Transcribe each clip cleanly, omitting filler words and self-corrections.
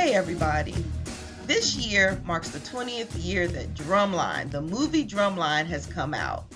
Hey everybody. This year marks the 20th year that Drumline, the movie Drumline, has come out.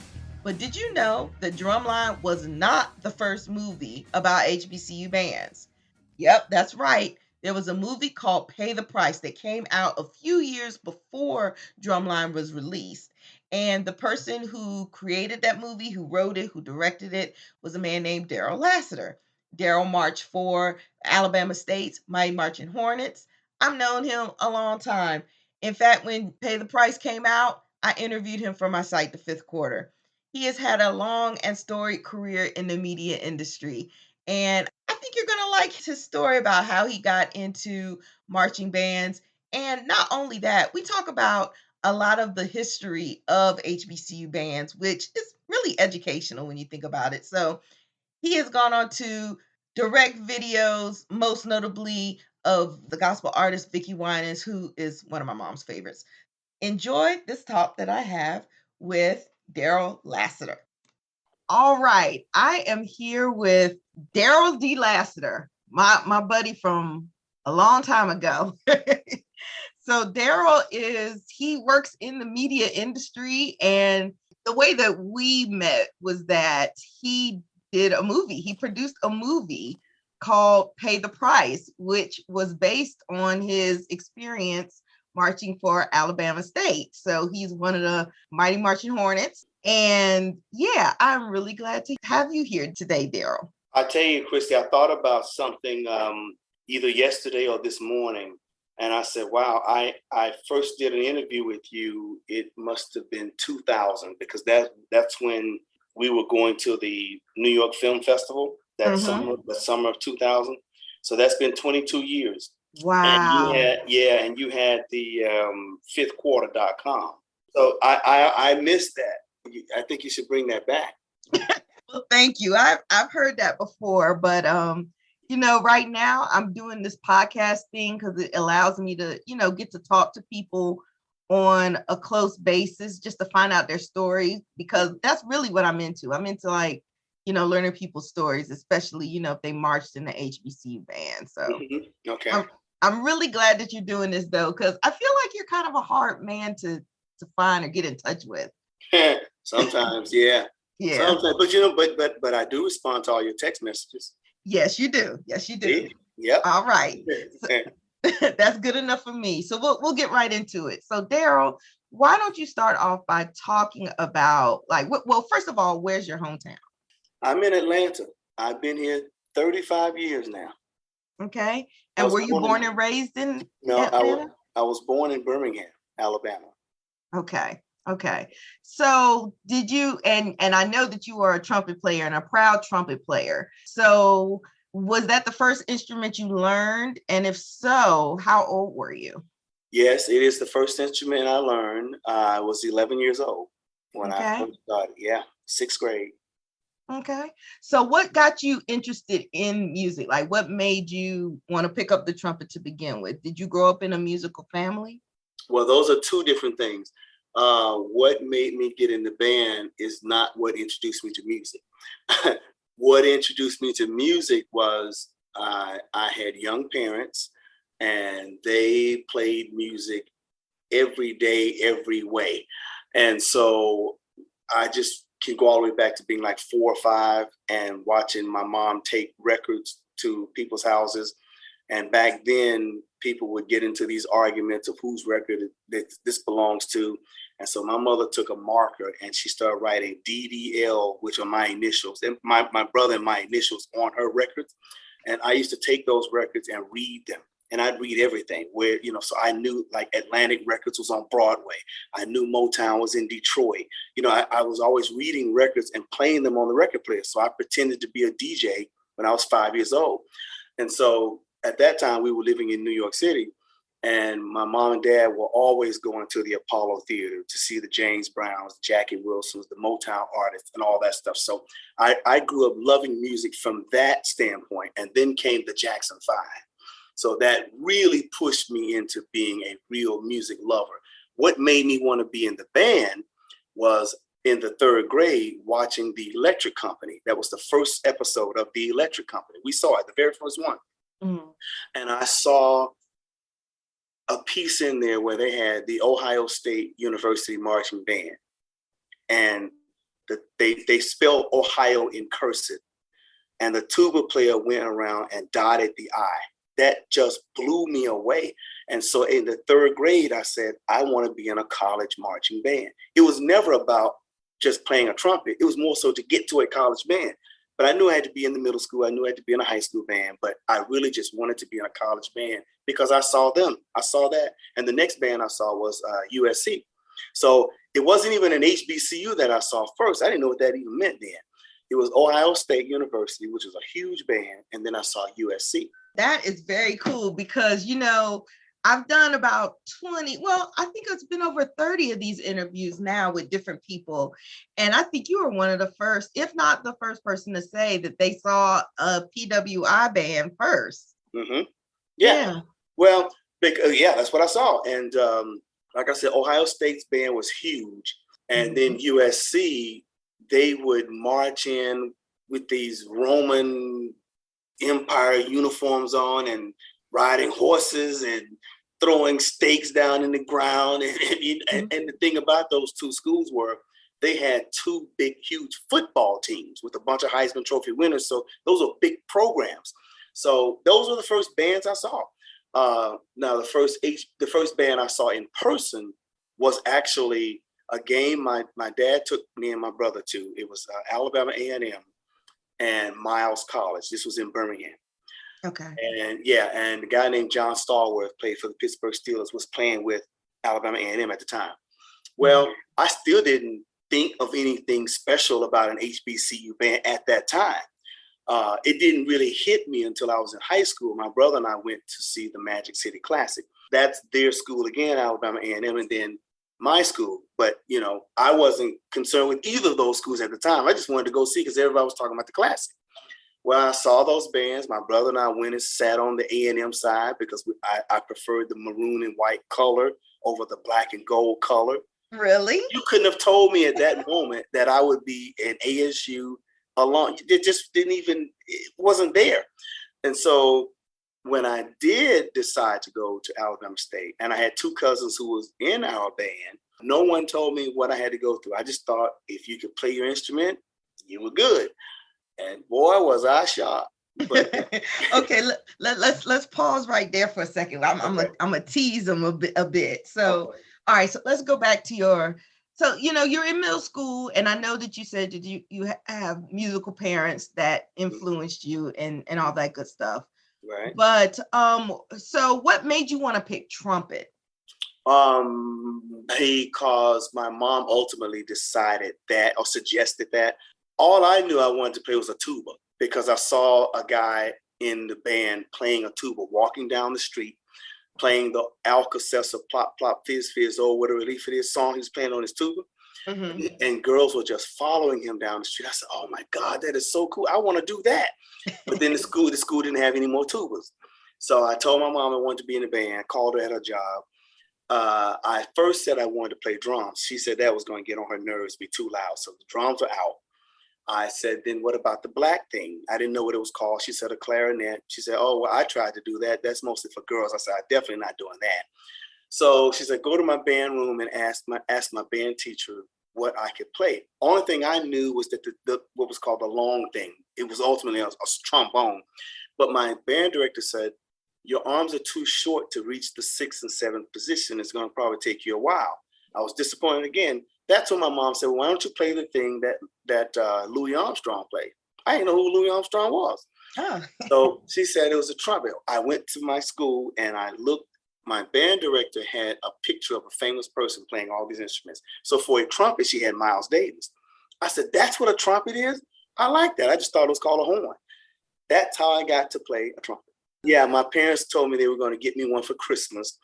But did you know that Drumline was not the first movie about HBCU bands? Yep, that's right. There was a movie called Pay the Price that came out a few years before Drumline was released. And the person who created that movie, who wrote it, who directed it, was a man named Darryl Lassiter. Darryl marched for Alabama State's Mighty Marching Hornets. I've known him a long time. In fact, when Pay the Price came out, I interviewed him for my site, The Fifth Quarter. He has had a long and storied career in the media industry. And I think you're going to like his story about how he got into marching bands. And not only that, we talk about a lot of the history of HBCU bands, which is really educational when you think about it. So he has gone on to direct videos, most notably of the gospel artist Vickie Winans, who is one of my mom's favorites. Enjoy this talk that I have with Darryl Lassiter. All right, I am here with Darryl D. Lassiter, my buddy from a long time ago. So Darryl he works in the media industry, and the way that we met was that he did a movie. He produced a movie called Pay the Price, which was based on his experience marching for Alabama State. So he's one of the Mighty Marching Hornets. And yeah, I'm really glad to have you here today, Darryl. I tell you, Christy, I thought about something either yesterday or this morning. And I said, wow, I first did an interview with you. It must have been 2000, because that's when we were going to the New York Film Festival that summer of 2000. So that's been 22 years. Wow. And you had the fifthquarter.com. So I missed that. I think you should bring that back. Well, thank you. I've heard that before, but right now I'm doing this podcast thing because it allows me to, get to talk to people on a close basis just to find out their stories, because that's really what I'm into. I'm into learning people's stories, especially, if they marched in the HBCU band. So okay. I'm really glad that you're doing this though, because I feel like you're kind of a hard man to find or get in touch with. Sometimes, yeah. Yeah. Sometimes, but I do respond to all your text messages. Yes, you do. Yes, you do. Yep. All right. So, that's good enough for me. So we'll get right into it. So Darryl, why don't you start off by talking about first of all, where's your hometown? I'm in Atlanta. I've been here 35 years now. Okay. And were you born and raised in Atlanta? I was born in Birmingham, Alabama. Okay. So did you, and I know that you are a trumpet player and a proud trumpet player. So was that the first instrument you learned? And if so, how old were you? Yes, it is the first instrument I learned. I was 11 years old when I first started. Yeah, 6th grade. Okay. So what got you interested in music? Like, what made you want to pick up the trumpet to begin with? Did you grow up in a musical family? Well, those are two different things. What made me get in the band is not what introduced me to music. What introduced me to music was I had young parents, and they played music every day, every way. And so I just can go all the way back to being like 4 or 5 and watching my mom take records to people's houses. And back then, people would get into these arguments of whose record this belongs to. And so my mother took a marker and she started writing DDL, which are my initials, and my brother and my initials on her records. And I used to take those records and read them. And I'd read everything so I knew like Atlantic Records was on Broadway. I knew Motown was in Detroit. I was always reading records and playing them on the record player. So I pretended to be a DJ when I was 5 years old. And so at that time, we were living in New York City, and my mom and dad were always going to the Apollo Theater to see the James Browns, Jackie Wilsons, the Motown artists, and all that stuff. So I grew up loving music from that standpoint, and then came the Jackson 5. So that really pushed me into being a real music lover. What made me want to be in the band was in the 3rd grade watching The Electric Company. That was the first episode of The Electric Company. We saw it, the very first one. Mm-hmm. And I saw a piece in there where they had the Ohio State University Marching Band, and they spelled Ohio in cursive, and the tuba player went around and dotted the I. That just blew me away. And so in the third grade, I said, I want to be in a college marching band. It was never about just playing a trumpet. It was more so to get to a college band. But I knew I had to be in the middle school. I knew I had to be in a high school band. But I really just wanted to be in a college band because I saw them. I saw that. And the next band I saw was USC. So it wasn't even an HBCU that I saw first. I didn't know what that even meant then. It was Ohio State University, which was a huge band. And then I saw USC. That is very cool because, you know, I've done about 20, well, I think it's been over 30 of these interviews now with different people. And I think you were one of the first, if not the first person to say that they saw a PWI band first. Mm-hmm. Yeah. Well, that's what I saw. And like I said, Ohio State's band was huge. And then USC, they would march in with these Roman Empire uniforms on and riding horses and throwing stakes down in the ground. And the thing about those two schools were they had two big, huge football teams with a bunch of Heisman Trophy winners. So those are big programs. So those were the first bands I saw. Now the first band I saw in person was actually a game my dad took me and my brother to. It was Alabama A&M and Miles College. This was in Birmingham. Okay. And the guy named John Stallworth played for the Pittsburgh Steelers, was playing with Alabama A&M at the time. Well, I still didn't think of anything special about an HBCU band at that time. It didn't really hit me until I was in high school. My brother and I went to see the Magic City Classic. That's their school again, Alabama A&M, and then my school. But, you know, I wasn't concerned with either of those schools at the time. I just wanted to go see because everybody was talking about the Classic. Well, I saw those bands. My brother and I went and sat on the A&M side because I preferred the maroon and white color over the black and gold color. Really? You couldn't have told me at that moment that I would be an ASU alum. It just it wasn't there. And so when I did decide to go to Alabama State, and I had two cousins who was in our band, no one told me what I had to go through. I just thought if you could play your instrument, you were good. And boy, was I shocked. But okay, let's pause right there for a second. I'm gonna tease them a bit. So, all right, so let's go back to so you know, you're in middle school, and I know that you said that you have musical parents that influenced you and all that good stuff. Right. But so what made you want to pick trumpet? Because my mom ultimately decided that or suggested that. All I knew I wanted to play was a tuba because I saw a guy in the band playing a tuba, walking down the street, playing the Alka-Seltzer Plop Plop Fizz Fizz or whatever relief it is song he was playing on his tuba. Mm-hmm. And girls were just following him down the street. I said, oh my God, that is so cool. I want to do that. But then the school didn't have any more tubas. So I told my mom I wanted to be in the band, called her at her job. I first said I wanted to play drums. She said that was going to get on her nerves, be too loud. So the drums are out. I said, then what about the black thing? I didn't know what it was called. She said a clarinet. She said, oh, well, I tried to do that. That's mostly for girls. I said, I'm definitely not doing that. So she said, go to my band room and ask my band teacher what I could play. Only thing I knew was that the what was called the long thing. It was ultimately a trombone. But my band director said, your arms are too short to reach the 6th and 7th position. It's going to probably take you a while. I was disappointed again. That's when my mom said, well, why don't you play the thing that Louis Armstrong played? I didn't know who Louis Armstrong was. Oh. So she said it was a trumpet. I went to my school and I looked. My band director had a picture of a famous person playing all these instruments. So for a trumpet, she had Miles Davis. I said, that's what a trumpet is? I like that. I just thought it was called a horn. That's how I got to play a trumpet. Yeah, my parents told me they were going to get me one for Christmas.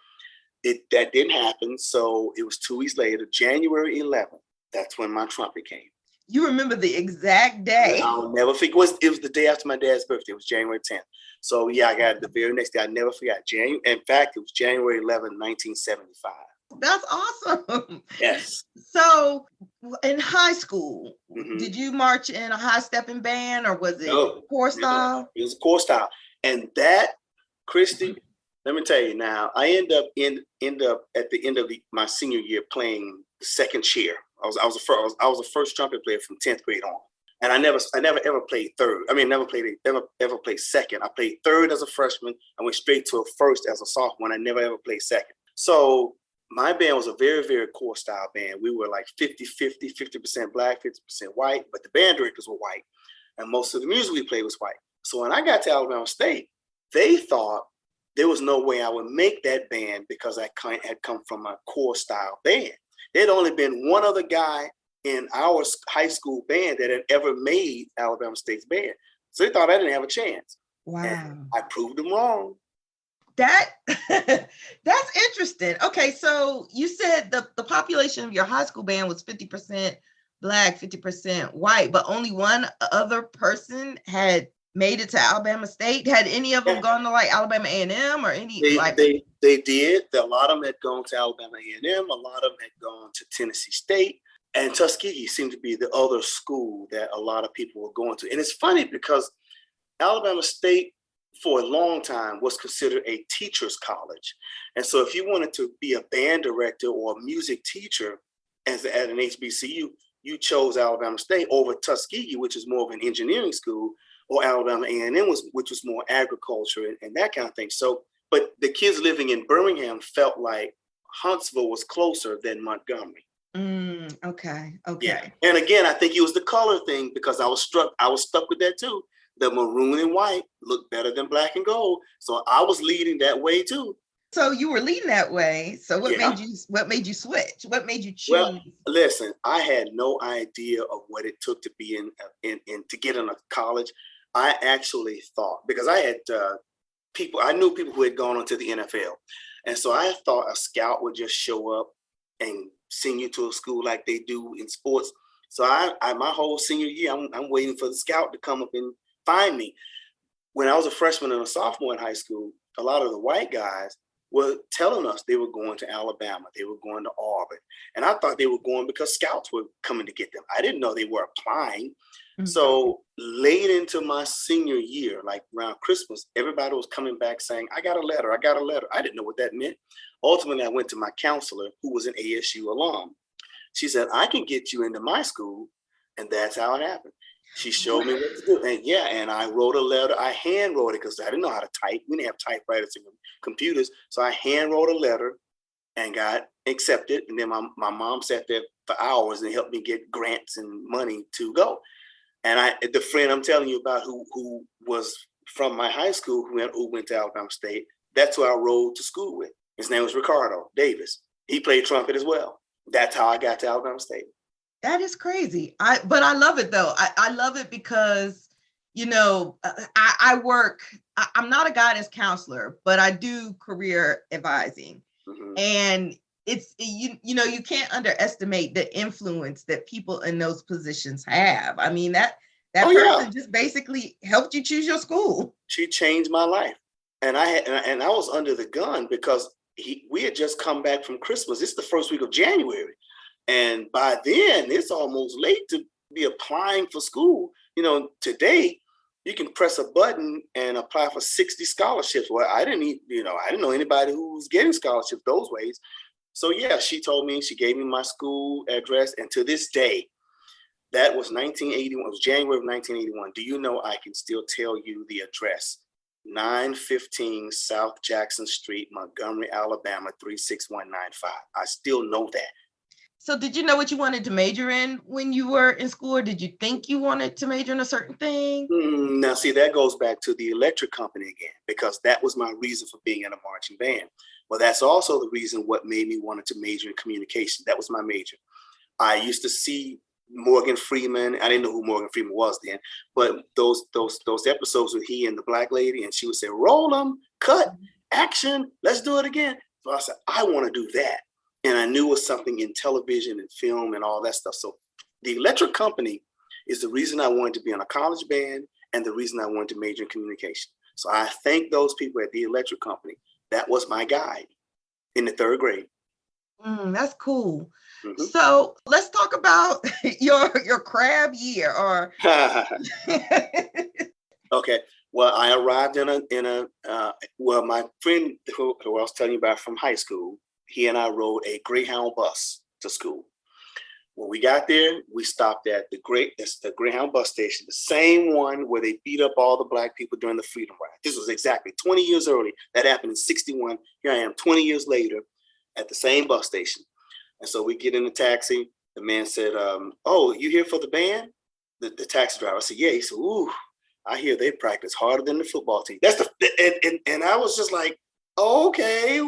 That didn't happen. So it was 2 weeks later, January 11th. That's when my trumpet came. You remember the exact day? I'll never forget. It was the day after my dad's birthday. It was January 10th. So yeah, I got it the very next day. I never forgot. In fact, it was January 11th, 1975. That's awesome. Yes. So in high school, did you march in a high stepping band or was it corps style? It was corps style. And that, Christy, Let me tell you now. I end up at the end of my senior year playing the second chair. I was the first trumpet player from 10th grade on, and I never ever played third. I mean, never played second. I played third as a freshman. I went straight to a first as a sophomore. And I never ever played second. So my band was a very, very core style band. We were like 50-50, 50% black, 50% white, but the band directors were white, and most of the music we played was white. So when I got to Alabama State, they thought there was no way I would make that band because I had come from a core style band. There'd only been one other guy in our high school band that had ever made Alabama State's band. So they thought I didn't have a chance. Wow. And I proved them wrong. That's interesting. Okay, so you said the population of your high school band was 50% black, 50% white, but only one other person had made it to Alabama State. Had any of them gone to like Alabama A&M or any? They did. A lot of them had gone to Alabama A&M. A lot of them had gone to Tennessee State, and Tuskegee seemed to be the other school that a lot of people were going to. And it's funny because Alabama State, for a long time, was considered a teacher's college. And so if you wanted to be a band director or a music teacher at an HBCU, you chose Alabama State over Tuskegee, which is more of an engineering school, or Alabama A&M, which was more agriculture and that kind of thing. So, but the kids living in Birmingham felt like Huntsville was closer than Montgomery. Okay. Yeah. And again, I think it was the color thing, because I was stuck with that too. The maroon and white look better than black and gold. So I was leading that way too. So you were leading that way. So what made you switch? What made you choose? Well, listen, I had no idea of what it took to be in to get in a college. I actually thought, because I had I knew people who had gone on to the NFL. And so I thought a scout would just show up and send you to a school like they do in sports. So I my whole senior year, I'm waiting for the scout to come up and find me. When I was a freshman and a sophomore in high school, a lot of the white guys were telling us they were going to Alabama, they were going to Auburn. And I thought they were going because scouts were coming to get them. I didn't know they were applying. Mm-hmm. So late into my senior year, like around Christmas, everybody was coming back saying, I got a letter. I didn't know what that meant. Ultimately, I went to my counselor, who was an ASU alum. She said, I can get you into my school. And that's how it happened. She showed me what to do. And I wrote a letter. I hand wrote it because I didn't know how to type. We didn't have typewriters and computers. So I hand wrote a letter and got accepted. And then my mom sat there for hours and helped me get grants and money to go. And the friend I'm telling you about who was from my high school, who went to Alabama State, that's who I rode to school with. His name was Ricardo Davis. He played trumpet as well. That's how I got to Alabama State. That is crazy. But I love it though. I love it because, I work, I'm not a guidance counselor, but I do career advising. Mm-hmm. And it's, you can't underestimate the influence that people in those positions have. I mean, that person just basically helped you choose your school. She changed my life. And I was under the gun because we had just come back from Christmas. It's the first week of January. And by then, it's almost late to be applying for school. Today, you can press a button and apply for 60 scholarships. Well, I didn't know anybody who was getting scholarships those ways. So yeah, she told me, she gave me my school address. And to this day, that was 1981. It was January of 1981. Do you know I can still tell you the address? 915 South Jackson Street, Montgomery, Alabama, 36195. I still know that. So did you know what you wanted to major in when you were in school, or did you think you wanted to major in a certain thing? Now, see, that goes back to the electric company again, because that was my reason for being in a marching band. Well, that's also the reason what made me want to major in communication. That was my major. I used to see Morgan Freeman. I didn't know who Morgan Freeman was then, but those episodes with he and the black lady, and she would say, roll them, cut, action, let's do it again. So I said, I want to do that. And I knew it was something in television and film and all that stuff. So the electric company is the reason I wanted to be in a college band and the reason I wanted to major in communication. So I thank those people at the electric company. That was my guide in the third grade. That's cool. Mm-hmm. So let's talk about your crab year. Or Okay. Well, I arrived well, my friend who I was telling you about from high school, he and I rode a Greyhound bus to school. When we got there, we stopped at the Greyhound bus station, the same one where they beat up all the Black people during the Freedom Ride. This was exactly 20 years early. That happened in 61. Here I am 20 years later at the same bus station. And so we get in the taxi. The man said, oh, you here for the band? The taxi driver. I said, yeah. He said, ooh, I hear they practice harder than the football team. That's and I was just like, okay.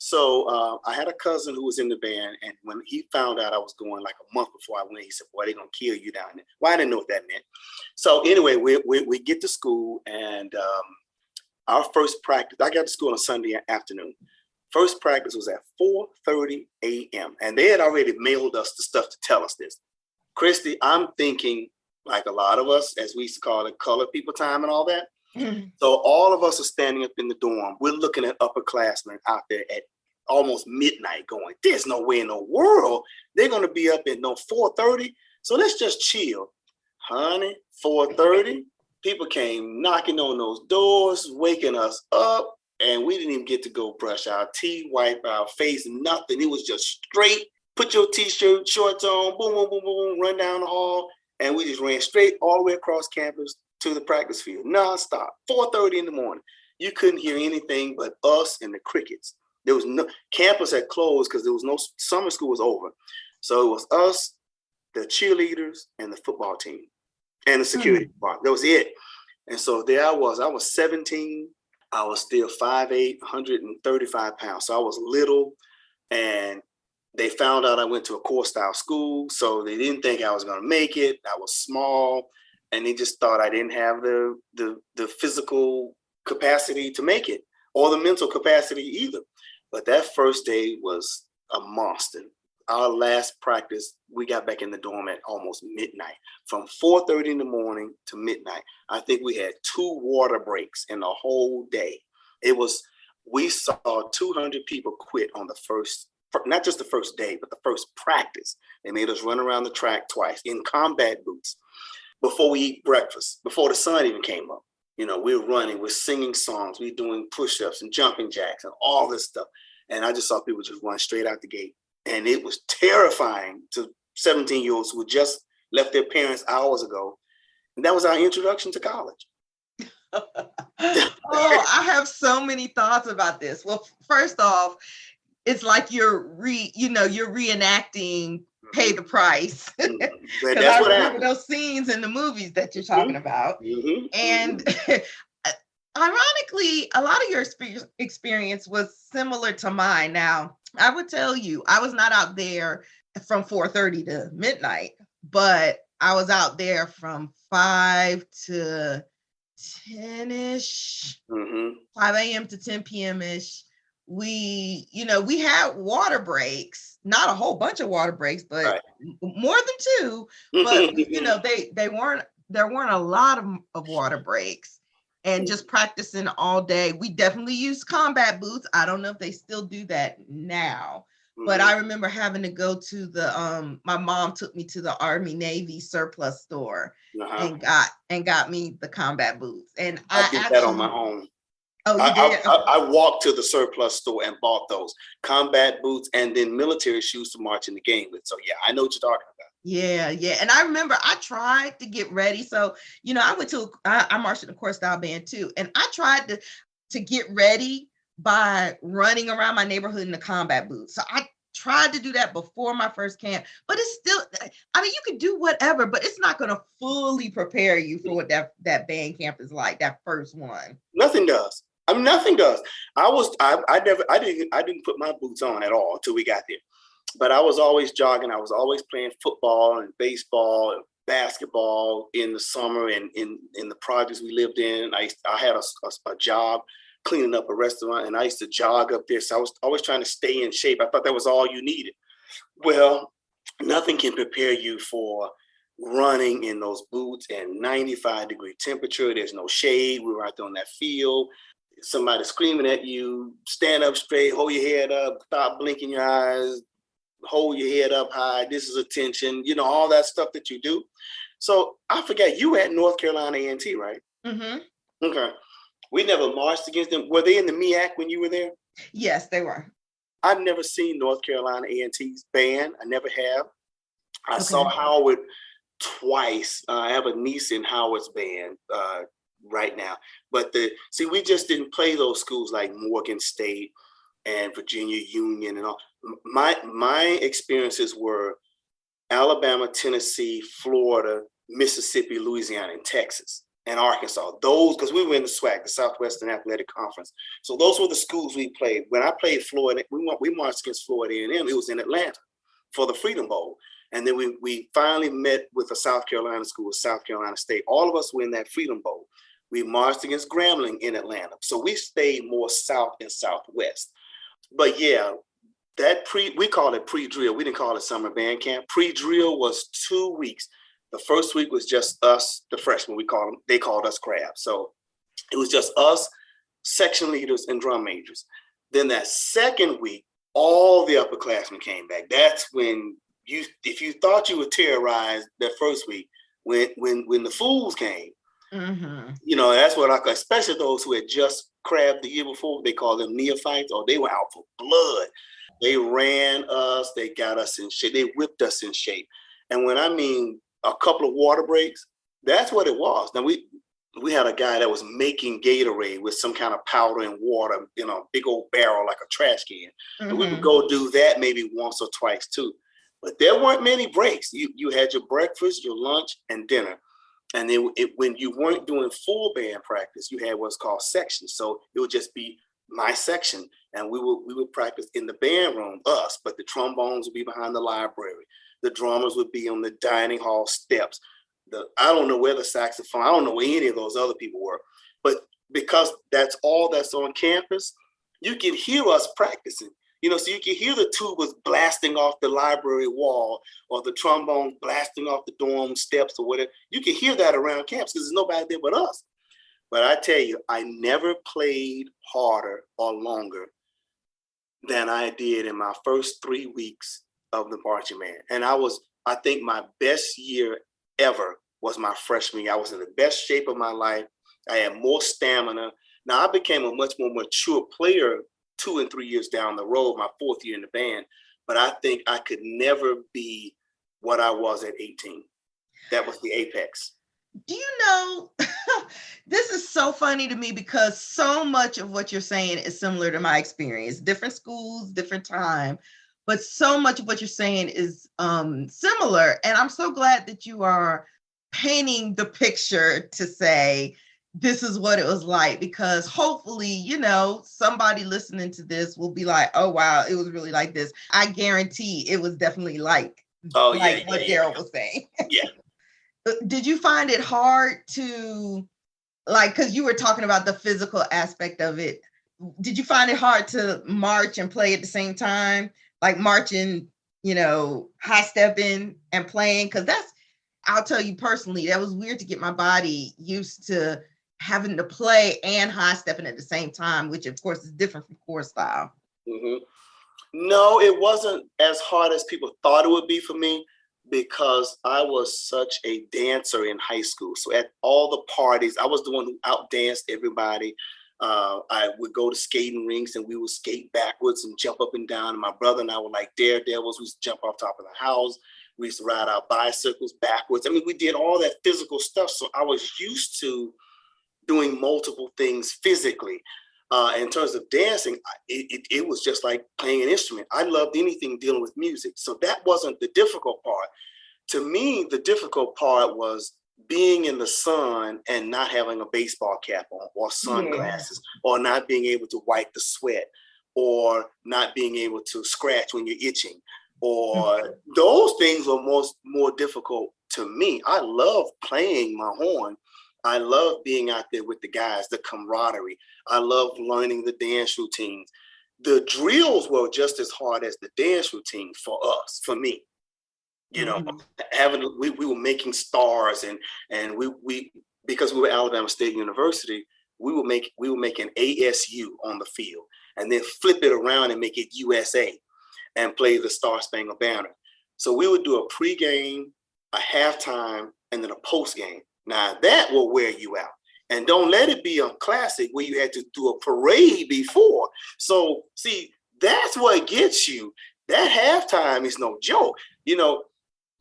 So I had a cousin who was in the band, and when he found out I was going like a month before I went, he said, boy, they're gonna kill you down there. Well, I didn't know what that meant. So anyway, we get to school, and our first practice, I got to school on Sunday afternoon. First practice was at 4:30 a.m. And they had already mailed us the stuff to tell us this. Christy, I'm thinking, like a lot of us, as we used to call it, colored people time and all that. So all of us are standing up in the dorm. We're looking at upperclassmen out there at almost midnight going, there's no way in the world they're going to be up at 4:30. So let's just chill. Honey, 4:30, people came knocking on those doors, waking us up, and we didn't even get to go brush our teeth, wipe our face, nothing. It was just straight, put your t-shirt, shorts on, boom, boom, boom, boom, run down the hall, and we just ran straight all the way across campus to the practice field, nonstop, 4:30 in the morning. You couldn't hear anything but us and the crickets. There was no, campus had closed because there was no, summer school was over. So it was us, the cheerleaders, and the football team, and the security department. That was it. And so there I was 17. I was still 5'8", 135 pounds. So I was little, and they found out I went to a core style school. So they didn't think I was going to make it. I was small. And they just thought I didn't have the physical capacity to make it, or the mental capacity either. But that first day was a monster. Our last practice, we got back in the dorm at almost midnight. From 4:30 in the morning to midnight, I think we had 2 water breaks in the whole day. We saw 200 people quit on the first, not just the first day, but the first practice. They made us run around the track twice in combat boots. Before we eat breakfast, before the sun even came up, we're running, we're singing songs, we're doing push-ups and jumping jacks and all this stuff. And I just saw people just run straight out the gate. And it was terrifying to 17-year-olds who just left their parents hours ago. And that was our introduction to college. I have so many thoughts about this. Well, first off, it's like you're reenacting Pay the Price. Because I remember those scenes in the movies that you're talking about. And ironically, a lot of your experience was similar to mine. Now, I would tell you, I was not out there from 4:30 to midnight, but I was out there from 5 to 10-ish, 5 a.m. to 10 p.m.-ish. We had water breaks, not a whole bunch of water breaks, but more than 2. But there weren't a lot of water breaks, and just practicing all day. We definitely used combat boots. I don't know if they still do that now, but I remember having to go to my mom took me to the Army Navy surplus store and got me the combat boots. And I did that on my own. Oh, you did? I walked to the surplus store and bought those combat boots and then military shoes to march in the game with. So yeah, I know what you're talking about. Yeah. And I remember I tried to get ready. So, I marched in a core style band too. And I tried to get ready by running around my neighborhood in the combat boots. So I tried to do that before my first camp, but it's still, you can do whatever, but it's not going to fully prepare you for what that band camp is like, that first one. Nothing does. Nothing does. I didn't put my boots on at all until we got there. But I was always jogging. I was always playing football and baseball and basketball in the summer and in the projects we lived in. I had a job cleaning up a restaurant, and I used to jog up there. So I was always trying to stay in shape. I thought that was all you needed. Well, nothing can prepare you for running in those boots and 95-degree temperature. There's no shade. We were out there on that field. Somebody screaming at you, stand up straight, hold your head up, stop blinking your eyes, hold your head up high. This is attention, all that stuff that you do. So I forget, you were at North Carolina A&T, right? Mm-hmm. Okay. We never marched against them. Were they in the MEAC when you were there? Yes, they were. I've never seen North Carolina A&T's band. I never have. I saw Okay. Howard twice. I have a niece in Howard's band right now. But we just didn't play those schools like Morgan State and Virginia Union and all. My experiences were Alabama, Tennessee, Florida, Mississippi, Louisiana, and Texas, and Arkansas. Those, because we were in the SWAC, the Southwestern Athletic Conference. So those were the schools we played. When I played Florida, we marched against Florida A&M. It was in Atlanta for the Freedom Bowl. And then we finally met with a South Carolina school, South Carolina State. All of us were in that Freedom Bowl. We marched against Grambling in Atlanta. So we stayed more south and southwest. But yeah, we called it pre-drill. We didn't call it summer band camp. Pre-drill was 2 weeks. The first week was just us, the freshmen, they called us crabs. So it was just us, section leaders, and drum majors. Then that second week, all the upperclassmen came back. That's when if you thought you were terrorized that first week, when the fools came, Mm-hmm. That's what especially those who had just crabbed the year before, they call them neophytes, or they were out for blood. They ran us, they got us in shape, they whipped us in shape. And when I mean a couple of water breaks, that's what it was. Now we had a guy that was making Gatorade with some kind of powder and water in a big old barrel like a trash can. Mm-hmm. And we would go do that maybe once or twice too. But there weren't many breaks. You had your breakfast, your lunch, and dinner. And then when you weren't doing full band practice, you had what's called sections. So it would just be my section, and we would practice in the band room, us, but the trombones would be behind the library. The drummers would be on the dining hall steps. I don't know where the saxophone, I don't know where any of those other people were, but because that's all that's on campus, you can hear us practicing. So you can hear the tubas blasting off the library wall or the trombone blasting off the dorm steps or whatever. You can hear that around campus because there's nobody there but us. But I tell you, I never played harder or longer than I did in my first 3 weeks of the marching band. And I think my best year ever was my freshman year. I was in the best shape of my life. I had more stamina. Now I became a much more mature player 2 and 3 years down the road, my 4th year in the band. But I think I could never be what I was at 18. That was the apex. Do you know, this is so funny to me because so much of what you're saying is similar to my experience. Different schools, different time, but so much of what you're saying is similar. And I'm so glad that you are painting the picture to say, this is what it was like, because hopefully, somebody listening to this will be like, oh, wow, it was really like this. I guarantee it was definitely like what Darryl was saying. Yeah. Did you find it hard to, because you were talking about the physical aspect of it, did you find it hard to march and play at the same time? Like marching, high stepping and playing? Because I'll tell you personally, that was weird to get my body used to having to play and high stepping at the same time, which of course is different from core style. Mm-hmm. No, it wasn't as hard as people thought it would be for me, because I was such a dancer in high school. So at all the parties, I was the one who outdanced everybody. I would go to skating rinks and we would skate backwards and jump up and down. And my brother and I were like daredevils. We used to jump off top of the house. We used to ride our bicycles backwards. I mean, we did all that physical stuff. So I was used to doing multiple things physically. In terms of dancing, it was just like playing an instrument. I loved anything dealing with music. So that wasn't the difficult part. To me, the difficult part was being in the sun and not having a baseball cap on, or sunglasses, or not being able to wipe the sweat, or not being able to scratch when you're itching, or those things were more difficult to me. I love playing my horn. I love being out there with the guys, the camaraderie. I love learning the dance routines. The drills were just as hard as the dance routine for us, for me. We were making stars, and we because we were Alabama State University, we would make an ASU on the field and then flip it around and make it USA and play the Star Spangled Banner. So we would do a pregame, a halftime, and then a postgame. Now that will wear you out. And don't let it be a classic where you had to do a parade before. So see, that's what gets you. That halftime is no joke. You know,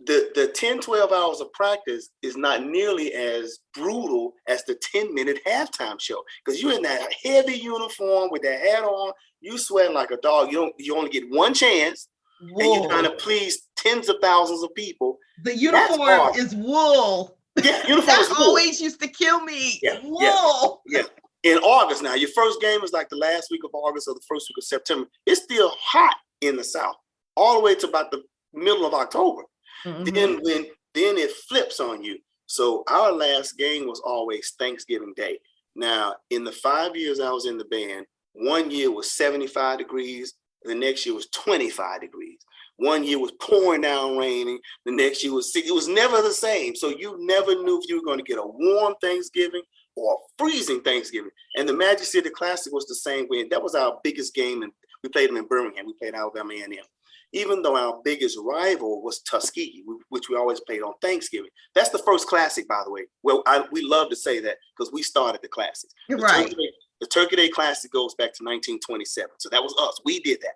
the 10, 12 hours of practice is not nearly as brutal as the 10-minute halftime show. Because you're in that heavy uniform with that hat on, you sweat like a dog. You only get one chance. Wool. And you're trying to please tens of thousands of people. The uniform is wool. Yeah, uniform is wool. Always used to kill me. Yeah, wool. Yeah. In August now, your first game is like the last week of August or the first week of September. It's still hot in the South, all the way to about the middle of October. Mm-hmm. Then it flips on you. So our last game was always Thanksgiving Day. Now, in the 5 years I was in the band, 1 year was 75 degrees. The next year was 25 degrees. 1 year was pouring down raining. The next year was 6. It was never the same. So you never knew if you were going to get a warm Thanksgiving or a freezing Thanksgiving. And the Magic City Classic was the same way. And that was our biggest game. And we played them in Birmingham. We played Alabama A&M. Even though our biggest rival was Tuskegee, which we always played on Thanksgiving. That's the first classic, by the way. Well, we love to say that because we started the classics. You're right. The Turkey Day Classic goes back to 1927. So that was us. We did that.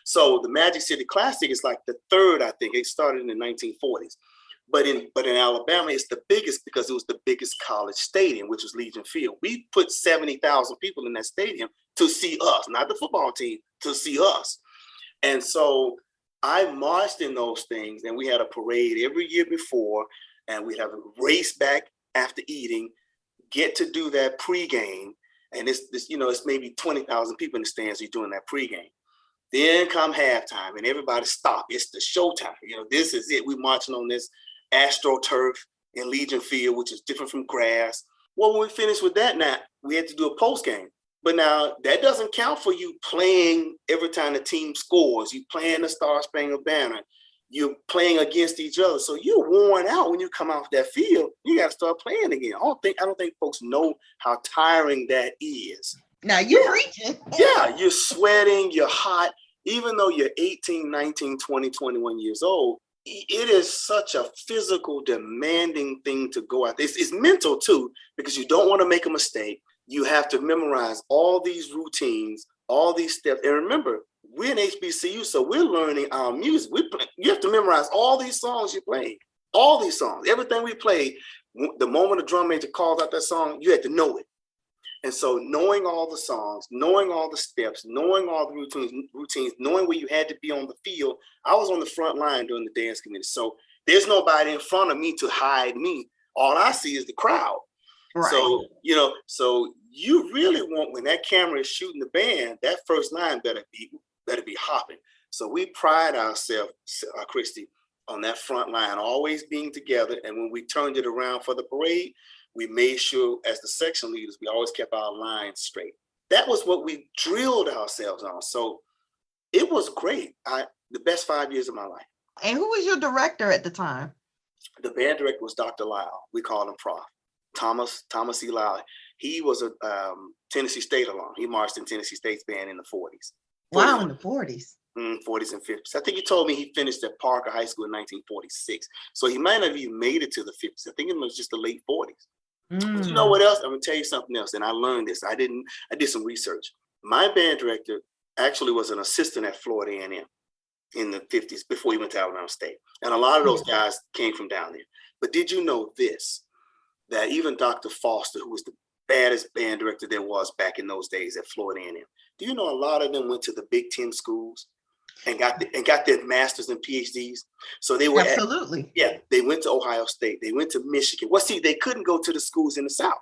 So the Magic City Classic is like the third, I think. It started in the 1940s. But in Alabama, it's the biggest because it was the biggest college stadium, which was Legion Field. We put 70,000 people in that stadium to see us, not the football team, to see us. And so I marched in those things, and we had a parade every year before, and we'd have a race back after eating, get to do that pregame. And it's maybe 20,000 people in the stands. You're doing that pregame. Then come halftime, and everybody stop. It's the showtime. This is it. We're marching on this AstroTurf in Legion Field, which is different from grass. Well, when we finished with that, now we had to do a post game. But now that doesn't count for you playing every time the team scores. You playing the Star Spangled Banner. You're playing against each other. So you're worn out when you come off that field. You got to start playing again. I don't think folks know how tiring that is. Now you're reaching. Yeah, you're sweating, you're hot. Even though you're 18, 19, 20, 21 years old, it is such a physical, demanding thing to go out. It's mental too, because you don't want to make a mistake. You have to memorize all these routines, all these steps. And remember, we're in HBCU, so we're learning our music. You have to memorize all these songs you play, all these songs, everything we play. The moment the drum major calls out that song, you had to know it. And so knowing all the songs, knowing all the steps, knowing all the routines, knowing where you had to be on the field. I was on the front line during the dance committee. So there's nobody in front of me to hide me. All I see is the crowd. Right. So you really want, when that camera is shooting the band, that first line better be hopping. So we pride ourselves, Christy, on that front line, always being together. And when we turned it around for the parade, we made sure as the section leaders, we always kept our lines straight. That was what we drilled ourselves on. So it was great. The best 5 years of my life. And who was your director at the time? The band director was Dr. Lyle. We called him Prof. Thomas E. Lyle. He was a Tennessee State alum. He marched in Tennessee State's band in the 40s. Wow, in the 40s. 40s and 50s. I think he told me he finished at Parker High School in 1946. So he might not have even made it to the 50s. I think it was just the late 40s. But you know what else? I'm going to tell you something else. And I learned this. I did some research. My band director actually was an assistant at Florida A&M in the 50s before he went to Alabama State. And a lot of those guys came from down there. But did you know this? That even Dr. Foster, who was the baddest band director there was back in those days at Florida A&M, do you know a lot of them went to the Big Ten schools and got their masters and PhDs? So they were absolutely. They went to Ohio State. They went to Michigan. Well, see, they couldn't go to the schools in the South.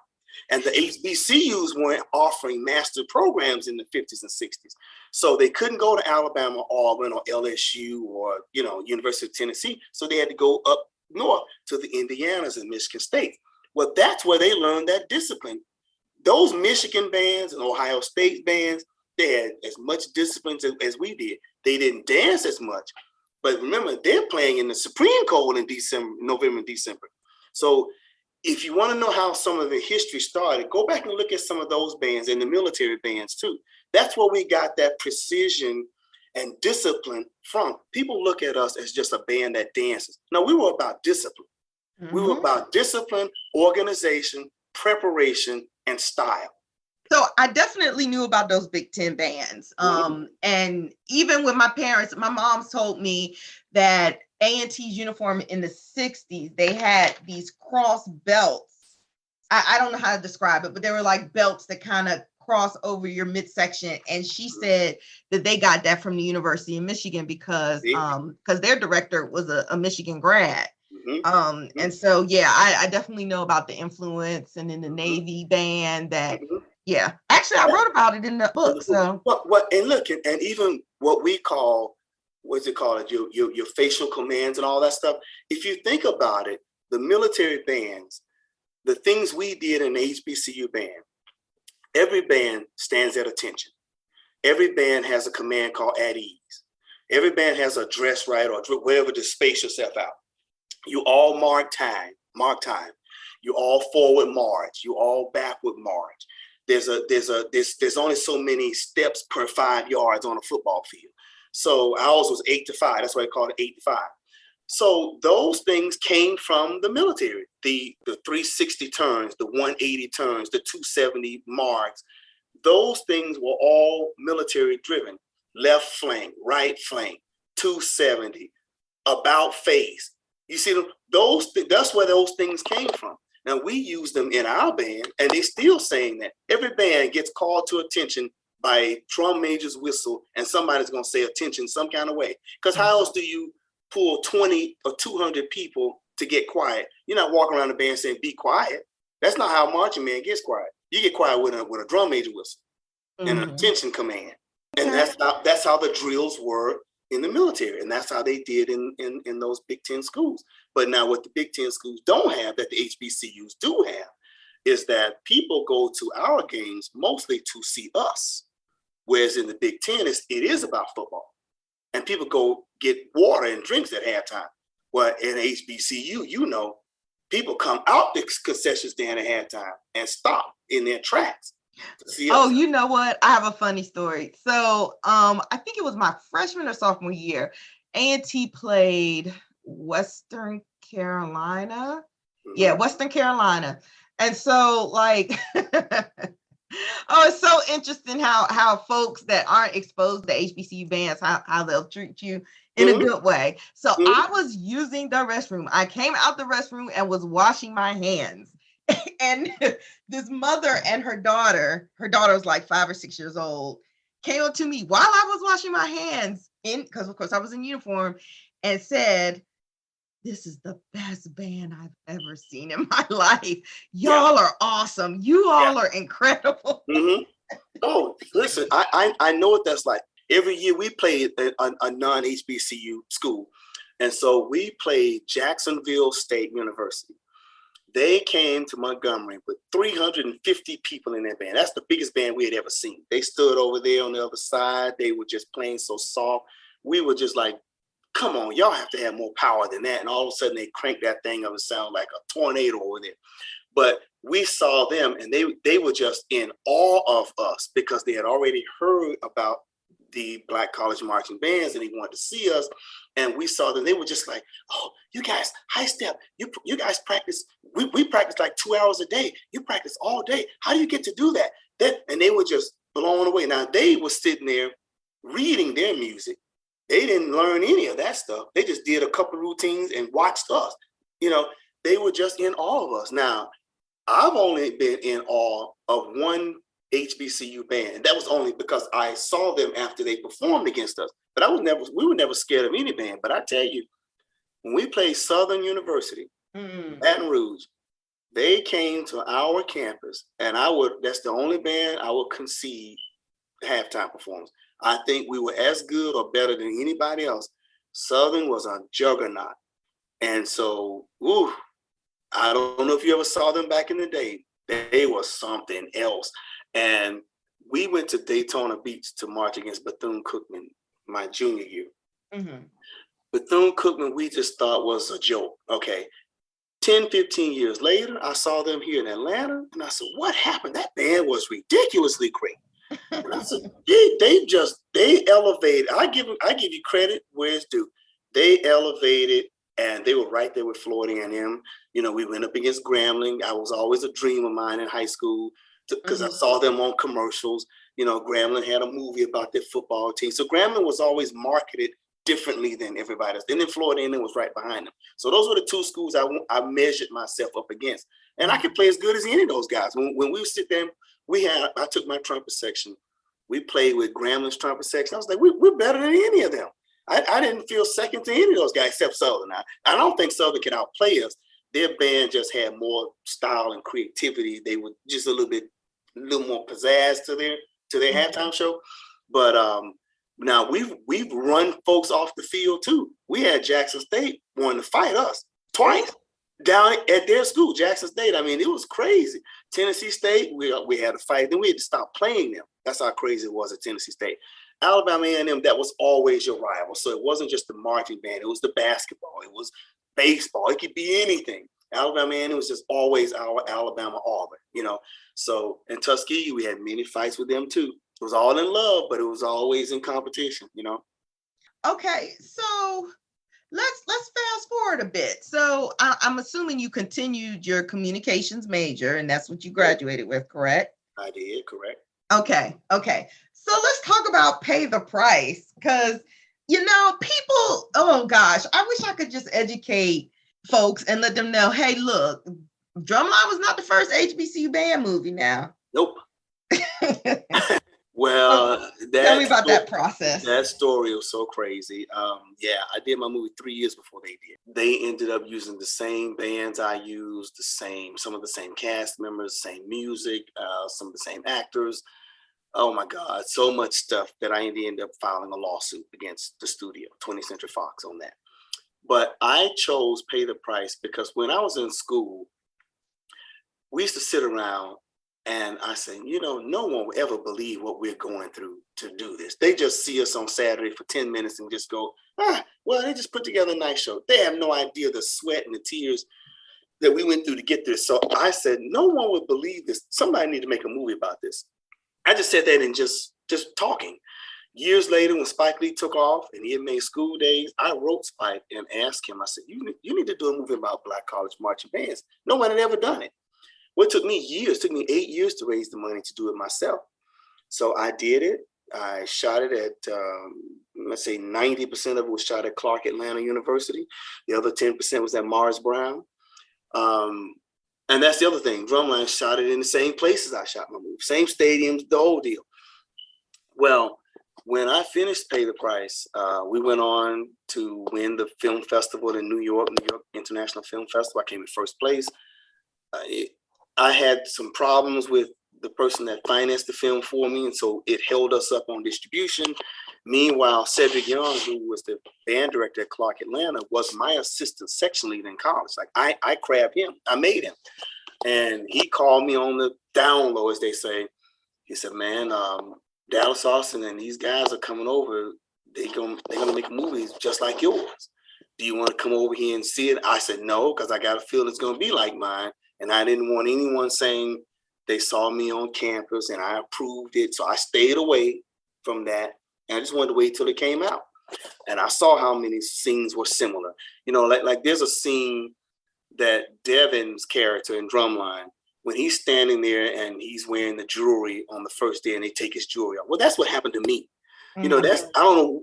And the HBCUs weren't offering master programs in the 50s and 60s. So they couldn't go to Alabama, Auburn, or LSU, or University of Tennessee. So they had to go up north to the Indianas and Michigan State. Well, that's where they learned that discipline. Those Michigan bands and Ohio State bands, they had as much discipline as we did. They didn't dance as much. But remember, they're playing in the Supreme Court in November and December. So if you want to know how some of the history started, go back and look at some of those bands and the military bands too. That's where we got that precision and discipline from. People look at us as just a band that dances. No, we were about discipline. We were about discipline, organization, preparation, and style. So I definitely knew about those Big Ten bands. And even with my parents, my mom's told me that A&T's uniform in the 60s, they had these cross belts. I don't know how to describe it, but they were like belts that kind of cross over your midsection. And she said that they got that from the University of Michigan because their director was a Michigan grad. And so, yeah, I definitely know about the influence, and in the Navy band that, yeah, actually I wrote about it in the book. So what and look, and even what we call, what's it called, your facial commands and all that stuff. If you think about it, the military bands, the things we did in the HBCU band, every band stands at attention. Every band has a command called at ease. Every band has a dress right or whatever to space yourself out. You all mark time. You all forward march. You all backward march. There's only so many steps per 5 yards on a football field. So ours was 8 to 5. That's why they call it 8 to 5. So those things came from the military. The 360 turns, the 180 turns, the 270 marks. Those things were all military driven. Left flank, right flank, 270, about face. You see them? That's where those things came from. Now we use them in our band, and they still saying that. Every band gets called to attention by a drum major's whistle, and somebody's gonna say attention some kind of way. Because how else do you pull 20 or 200 people to get quiet? You're not walking around the band saying be quiet. That's not how a marching band gets quiet. You get quiet with a drum major whistle and an attention command. And that's how the drills were in the military, and that's how they did in those Big Ten schools. But now what the Big Ten schools don't have that the HBCUs do have is that people go to our games mostly to see us, whereas in the Big Ten it is about football, and people go get water and drinks at halftime. Well, in HBCU, people come out the concession stand at halftime and stop in their tracks. Oh, you know what? I have a funny story. So I think it was my freshman or sophomore year. A&T played Western Carolina. Yeah, Western Carolina. And so like, oh, it's so interesting how folks that aren't exposed to HBCU bands, how they'll treat you in a good way. So I was using the restroom. I came out the restroom and was washing my hands. And this mother and her daughter was like 5 or 6 years old, came up to me while I was washing my hands, because of course I was in uniform, and said, "This is the best band I've ever seen in my life. Y'all are awesome. You all are incredible." Oh, listen, I know what that's like. Every year we played a non-HBCU school. And so we played Jacksonville State University. They came to Montgomery with 350 people in their band. That's the biggest band we had ever seen. They stood over there on the other side. They were just playing so soft. We were just like, come on, y'all have to have more power than that. And all of a sudden they cranked that thing up and sounded like a tornado over there. But we saw them, and they were just in awe of us because they had already heard about the Black College Marching Bands, and they wanted to see us. And we saw them. They were just like, "Oh, you guys, high step. You guys practice. We practice like 2 hours a day. You practice all day. How do you get to do that?" And they were just blown away. Now they were sitting there reading their music. They didn't learn any of that stuff. They just did a couple of routines and watched us. They were just in awe of us. Now, I've only been in awe of one HBCU band. That was only because I saw them after they performed against us. But we were never scared of any band. But I tell you, when we played Southern University, Baton Rouge, they came to our campus, and that's the only band I would concede halftime performance. I think we were as good or better than anybody else. Southern was a juggernaut. And so, I don't know if you ever saw them back in the day. They were something else. And we went to Daytona Beach to march against Bethune-Cookman my junior year. Bethune-Cookman, we just thought was a joke. Okay. 10, 15 years later, I saw them here in Atlanta, and I said, what happened? That band was ridiculously great. And I said, they elevated. I give you credit where it's due. They elevated, and they were right there with Florida A&M. We went up against Grambling. I was always a dream of mine in high school. because I saw them on commercials. You know, Grambling had a movie about their football team. So Grambling was always marketed differently than everybody else. Then in Florida A&M was right behind them. So those were the two schools I measured myself up against. And I could play as good as any of those guys. When we would sit there, I took my trumpet section. We played with Grambling's trumpet section. I was like, we're better than any of them. I didn't feel second to any of those guys except Southern. I don't think Southern can outplay us. Their band just had more style and creativity. They were just a little more pizzazz to their halftime show. But now we've run folks off the field too. We had Jackson State wanting to fight us twice down at their school, Jackson State. I mean, it was crazy. Tennessee State, we had a fight. Then we had to stop playing them. That's how crazy it was at Tennessee State. Alabama A&M, that was always your rival. So it wasn't just the marching band. It was the basketball. It was baseball. It could be anything. Alabama A&M was just always our Alabama Auburn, you know. So in Tuskegee, we had many fights with them too. It was all in love, but it was always in competition, you know. Okay, so let's fast forward a bit. So I'm assuming you continued your communications major, and that's what you graduated with, correct? I did, correct. Okay. So let's talk about Pay the Price, because, you know, people, oh gosh, I wish I could just educate folks and let them know, hey, look, Drumline was not the first HBCU band movie now. Nope. Well, tell me about that process. That story was so crazy. Yeah, I did my movie 3 years before they did. They ended up using the same bands I used, some of the same cast members, same music, some of the same actors. Oh my God, so much stuff that I ended up filing a lawsuit against the studio, 20th Century Fox, on that. But I chose Pay the Price because when I was in school, we used to sit around and I said, you know, no one will ever believe what we're going through to do this. They just see us on Saturday for 10 minutes and just go, well, they just put together a nice show. They have no idea the sweat and the tears that we went through to get this. So I said, no one would believe this. Somebody need to make a movie about this. I just said that in just talking. Years later, when Spike Lee took off and he had made School Days, I wrote Spike and asked him, I said, you need to do a movie about Black college marching bands. No one had ever done it. Well, it took me 8 years to raise the money to do it myself. So I did it. I shot it at, let's say 90% of it was shot at Clark Atlanta University. The other 10% was at Morris Brown. And that's the other thing. Drumline shot it in the same places I shot my movie, same stadiums, the whole deal. Well, when I finished Pay the Price, we went on to win the film festival in New York International Film Festival. I came in first place. I had some problems with the person that financed the film for me, and so it held us up on distribution. Meanwhile, Cedric Young, who was the band director at Clark Atlanta, was my assistant section lead in college. Like I grabbed him, I made him, and he called me on the down low, as they say. He said, "Man, Dallas Austin and these guys are coming over. They're gonna make movies just like yours. Do you want to come over here and see it?" I said no, because I got a feeling it's gonna be like mine. And I didn't want anyone saying they saw me on campus and I approved it. So I stayed away from that. And I just wanted to wait till it came out. And I saw how many scenes were similar. You know, like there's a scene that Devin's character in Drumline, when he's standing there and he's wearing the jewelry on the first day and they take his jewelry off. Well, that's what happened to me. You know, I don't know.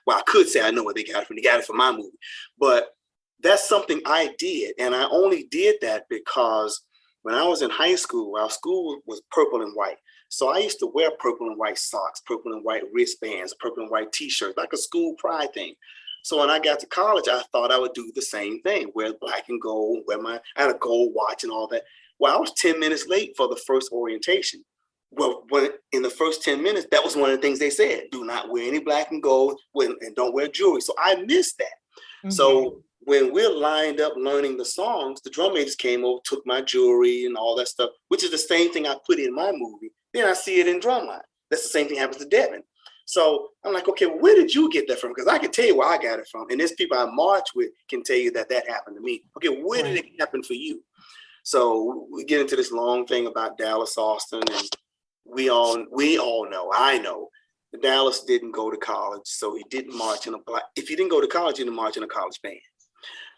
Well, I could say I know where they got it from. They got it from my movie. But that's something I did. And I only did that because when I was in high school, our school was purple and white. So I used to wear purple and white socks, purple and white wristbands, purple and white t-shirts, like a school pride thing. So when I got to college, I thought I would do the same thing, wear black and gold, I had a gold watch and all that. Well, I was 10 minutes late for the first orientation. Well, in the first 10 minutes, that was one of the things they said, do not wear any black and gold and don't wear jewelry. So I missed that. Mm-hmm. So when we're lined up learning the songs, the drum majors came over, took my jewelry and all that stuff, which is the same thing I put in my movie. Then I see it in Drumline. That's the same thing happens to Devin. So I'm like, okay, well, where did you get that from? Because I can tell you where I got it from. And there's people I march with can tell you that happened to me. Okay, where did it happen for you? So we get into this long thing about Dallas Austin, and we all know, I know, Dallas didn't go to college, so he didn't march in if he didn't go to college, he didn't march in a college band.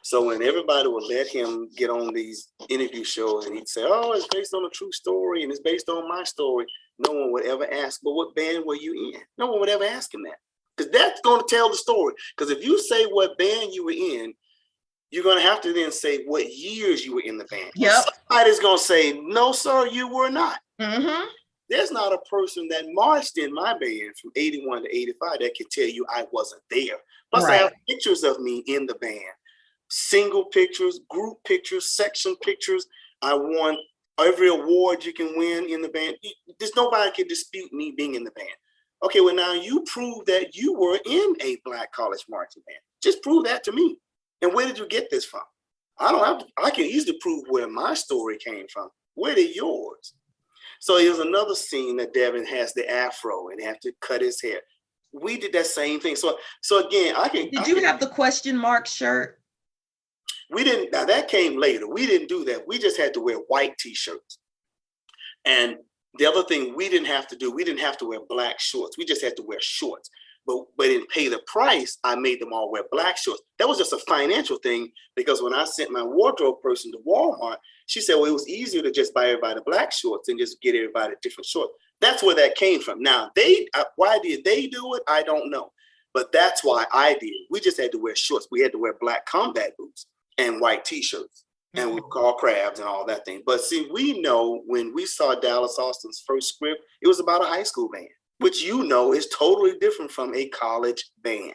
So when everybody would let him get on these interview shows and he'd say, oh, it's based on a true story and it's based on my story, no one would ever ask, but what band were you in? No one would ever ask him that. Because that's going to tell the story. Because if you say what band you were in, you're going to have to then say what years you were in the band. Yep. Somebody's going to say, no, sir, you were not. Mm-hmm. There's not a person that marched in my band from 81 to 85 that can tell you I wasn't there. Plus, I have pictures of me in the band. Single pictures, group pictures, section pictures. I won every award you can win in the band. There's nobody can dispute me being in the band. Okay, well, now you prove that you were in a Black college marching band. Just prove that to me. And where did you get this from? I can easily prove where my story came from. Where did yours? So here's another scene that Devin has the afro and have to cut his hair. We did that same thing. So again, Did you have the question mark shirt? We didn't. Now that came later. We didn't do that. We just had to wear white t-shirts. And the other thing we didn't have to do, we didn't have to wear black shorts. We just had to wear shorts. But didn't pay the price, I made them all wear black shorts. That was just a financial thing because when I sent my wardrobe person to Walmart, she said, well, it was easier to just buy everybody black shorts and just get everybody different shorts. That's where that came from. Now, why did they do it? I don't know. But that's why I did. We just had to wear shorts. We had to wear black combat boots and white t-shirts. And we call crabs and all that thing. But see, we know when we saw Dallas Austin's first script, it was about a high school band, which is totally different from a college band.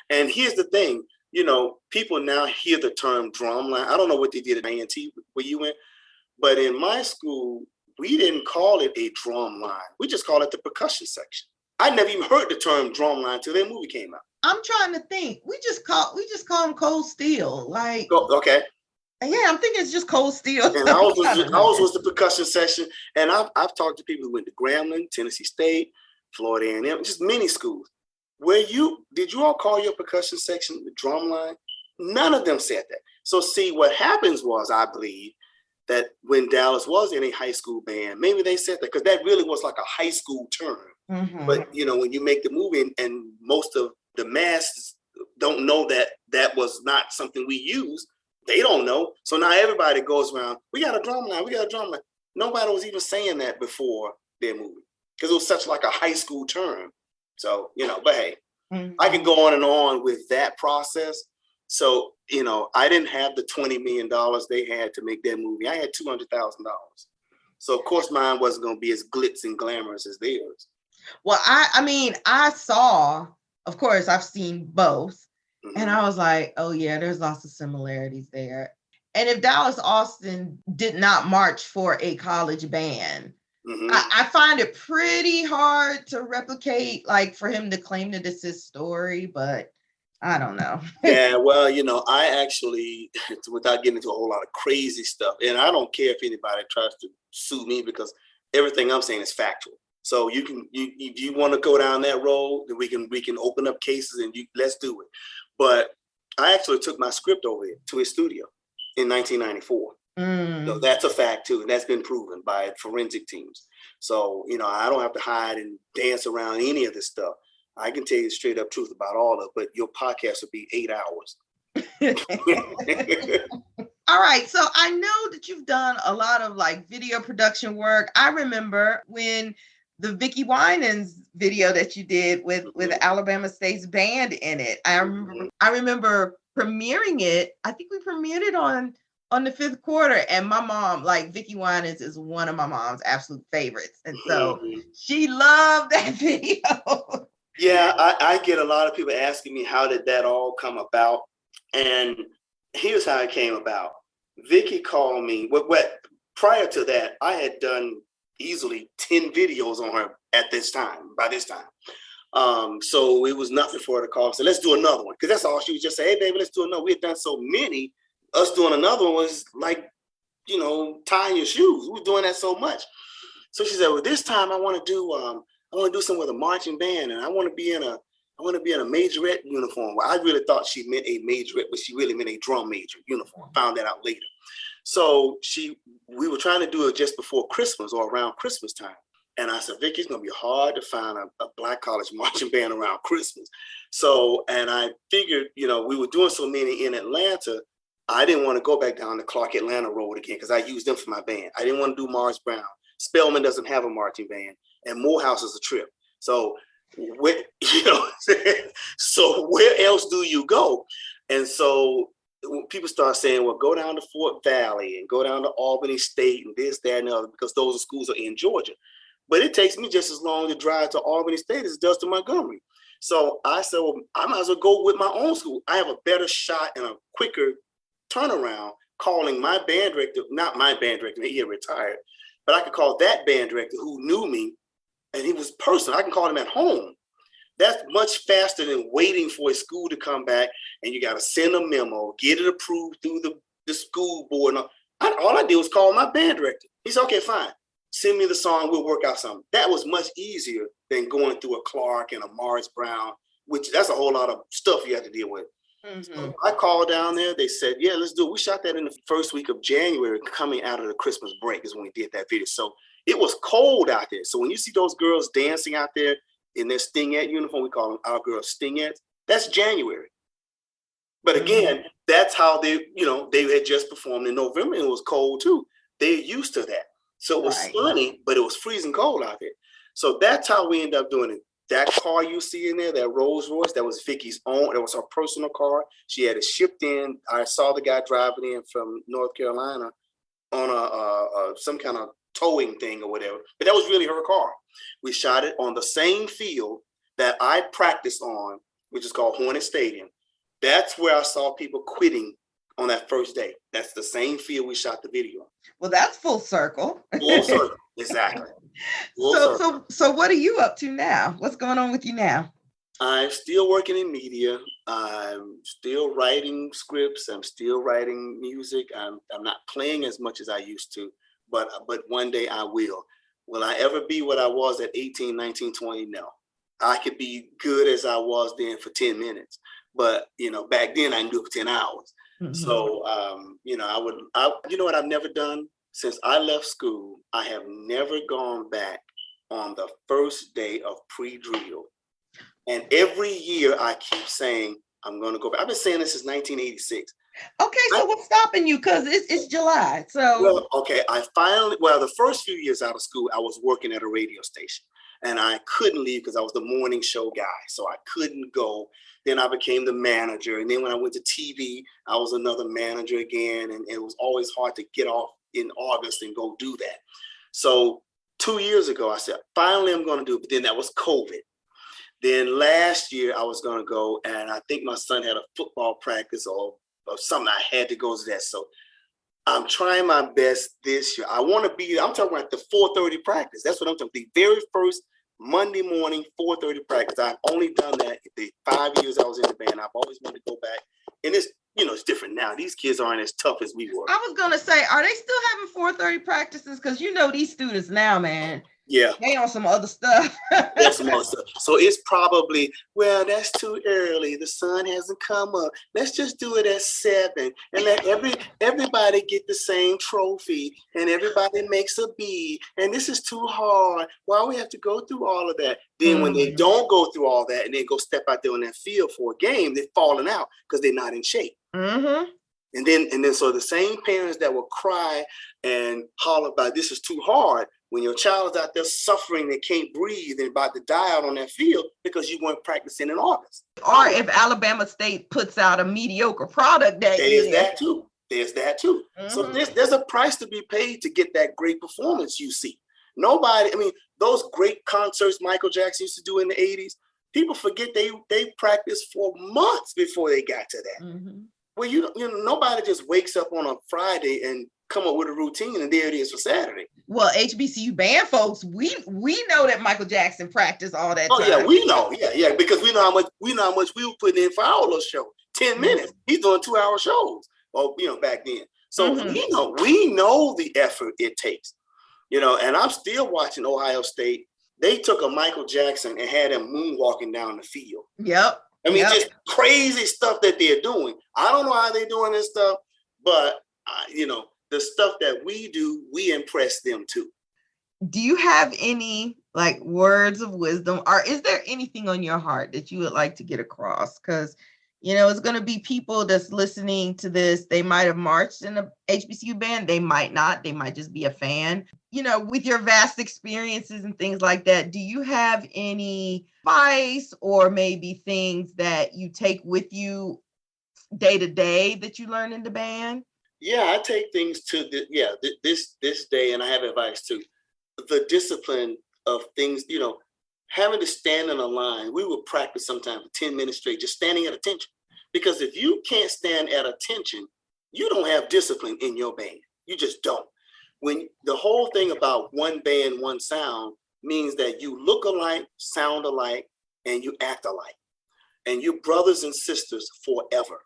And here's the thing, people now hear the term drumline. I don't know what they did at A&T where you went, but in my school, we didn't call it a drum line. We just call it the percussion section. I never even heard the term drumline until that movie came out. I'm trying to think. We just call them cold steel. Okay. Yeah, I'm thinking it's just cold steel. And ours was the percussion section. And I've talked to people who went to Grambling, Tennessee State, Florida A&M, just many schools. Did you all call your percussion section the drum line? None of them said that. So see, what happens was, I believe, that when Dallas was in a high school band, maybe they said that because that really was like a high school term. Mm-hmm. But, when you make the movie and most of the masses don't know that was not something we use, they don't know. So now everybody goes around, we got a drum line. Nobody was even saying that before their movie because it was such like a high school term. So, but hey, I can go on and on with that process. So, I didn't have the $20 million they had to make that movie. I had $200,000. So, of course, mine wasn't going to be as glitz and glamorous as theirs. Well, I saw, of course, I've seen both. Mm-hmm. And I was like, oh, yeah, there's lots of similarities there. And if Dallas Austin did not march for a college band, mm-hmm. I find it pretty hard to replicate, for him to claim that it's his story, but I don't know. Yeah, well, I actually, without getting into a whole lot of crazy stuff, and I don't care if anybody tries to sue me because everything I'm saying is factual. So if you want to go down that road, then we can open up cases and let's do it. But I actually took my script over there to his studio in 1994. So that's a fact too, and that's been proven by forensic teams. So, I don't have to hide and dance around any of this stuff. I can tell you the straight up truth about all of it, but your podcast will be 8 hours. All right. So I know that you've done a lot of video production work. I remember when the Vickie Winans video that you did with Alabama State's band in it. I remember premiering it. I think we premiered it on the 5th quarter, and my mom, Vickie Winans is one of my mom's absolute favorites. And so she loved that video. Yeah, I get a lot of people asking me, how did that all come about? And here's how it came about. Vickie called me. Prior to that, I had done easily 10 videos on her by this time. So it was nothing for her to call and say, let's do another one. Because that's all she would just say, hey, baby, let's do another. We had done so many. Us doing another one was tying your shoes. We were doing that so much. So she said, well, this time I want to do something with a marching band, and I want to be in a majorette uniform. Well, I really thought she meant a majorette, but she really meant a drum major uniform. Found that out later. So we were trying to do it just before Christmas or around Christmas time. And I said, Vickie, it's going to be hard to find a Black college marching band around Christmas. So, and I figured, you know, we were doing so many in Atlanta, I didn't want to go back down the Clark Atlanta road again because I used them for my band. I didn't want to do Morris Brown. Spelman doesn't have a marching band, and Morehouse is a trip. So, where, you know, so where else do you go? And so when people start saying, well, go down to Fort Valley and go down to Albany State and this, that, and the other, because those schools are in Georgia. But it takes me just as long to drive to Albany State as it does to Montgomery. So I said, well, I might as well go with my own school. I have a better shot and a quicker turnaround calling my band director, not my band director, he had retired, but I could call that band director who knew me, and he was personal. I can call him at home. That's much faster than waiting for a school to come back and you got to send a memo, get it approved through the school board. All I did was call my band director. He said, okay, fine. Send me the song, we'll work out something. That was much easier than going through a Clark and a Morris Brown, which that's a whole lot of stuff you have to deal with. So I called down there. They said, yeah, let's do it. We shot that in the first week of January, coming out of the Christmas break is when we did that video. So it was cold out there. So when you see those girls dancing out there in their stingette uniform, we call them our girls stingettes, that's January. But again, that's how they had just performed in November and it was cold too. They're used to that. So it was sunny, but it was freezing cold out there. So that's how we ended up doing it. That car you see in there, that Rolls Royce, that was Vickie's own. That was her personal car. She had it shipped in. I saw the guy driving in from North Carolina on some kind of towing thing or whatever. But that was really her car. We shot it on the same field that I practiced on, which is called Hornet Stadium. That's where I saw people quitting on that first day. That's the same field we shot the video on. Well, that's full circle. Full circle, exactly. So what are you up to now? What's going on with you now? I'm still working in media. I'm still writing scripts. I'm still writing music. I'm not playing as much as I used to, but one day I will. Will I ever be what I was at 18, 19, 20? No. I could be good as I was then for 10 minutes, but back then I can do it for 10 hours. So, you know what I've never done since I left school, I have never gone back on the first day of pre-drill. And every year I keep saying, I'm going to go back. I've been saying this since 1986. Okay, so what's stopping you? Because it's July. So well, okay, the first few years out of school, I was working at a radio station. And I couldn't leave because I was the morning show guy. So I couldn't go. Then I became the manager. And then when I went to TV, I was another manager again. And it was always hard to get off in August and go do that. So 2 years ago, I said, finally, I'm going to do it. But then that was COVID. Then last year, I was going to go. And I think my son had a football practice or something. I had to go to that. So I'm trying my best this year. I want to be, I'm talking about the 4:30 practice. That's what I'm talking about. The very first Monday morning, 4:30 practice. I've only done that the 5 years I was in the band. I've always wanted to go back. And it's, it's different now. These kids aren't as tough as we were. I was going to say, are they still having 4:30 practices? Because these students now, man. Yeah. They on some other stuff. That's some other stuff. So it's probably, well, that's too early. The sun hasn't come up. Let's just do it at 7 and let everybody get the same trophy and everybody makes a B. And this is too hard. Why we have to go through all of that? Then when they don't go through all that and then go step out there on that field for a game, they're falling out because they're not in shape. And then so the same parents that will cry and holler about this is too hard, when your child is out there suffering, they can't breathe and about to die out on that field because you weren't practicing in August. Or if Alabama State puts out a mediocre product that year. There's that too. So there's a price to be paid to get that great performance you see. Those great concerts Michael Jackson used to do in the 80s, people forget they practiced for months before they got to that. Well, nobody just wakes up on a Friday and come up with a routine and there it is for Saturday. Well, HBCU band folks, we know that Michael Jackson practiced all that time. Oh yeah, we know. Yeah, because we know how much we were putting in for our little show. 10 minutes. He's doing 2-hour shows. Well, back then. So we know the effort it takes. And I'm still watching Ohio State. They took a Michael Jackson and had him moonwalking down the field. Yep. Just crazy stuff that they're doing. I don't know how they're doing this stuff, but the stuff that we do, we impress them too. Do you have any like words of wisdom, or is there anything on your heart that you would like to get across? Because it's going to be people that's listening to this. They might have marched in a HBCU band. They might not. They might just be a fan. With your vast experiences and things like that, do you have any advice or maybe things that you take with you day to day that you learn in the band? Yeah, I take things to this day, and I have advice too. The discipline of things, having to stand in a line. We would practice sometimes for 10 minutes straight, just standing at attention. Because if you can't stand at attention, you don't have discipline in your band. You just don't. When the whole thing about one band, one sound means that you look alike, sound alike, and you act alike. And you're brothers and sisters forever.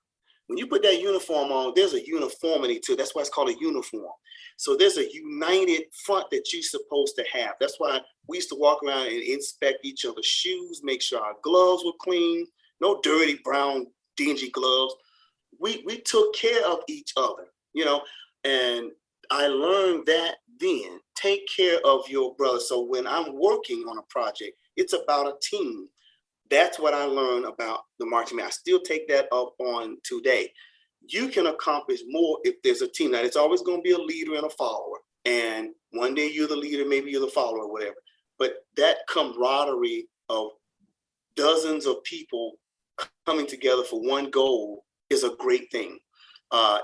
When you put that uniform on, there's a uniformity to it. That's why it's called a uniform. So there's a united front that you're supposed to have. That's why we used to walk around and inspect each other's shoes, make sure our gloves were clean, no dirty, brown, dingy gloves. We took care of each other, and I leared that then. Take care of your brother. So when I'm working on a project, it's about a team. That's what I learned about the marching band. I still take that up on today. You can accomplish more if there's a team. Now, it's always going to be a leader and a follower. And one day you're the leader, maybe you're the follower, or whatever. But that camaraderie of dozens of people coming together for one goal is a great thing.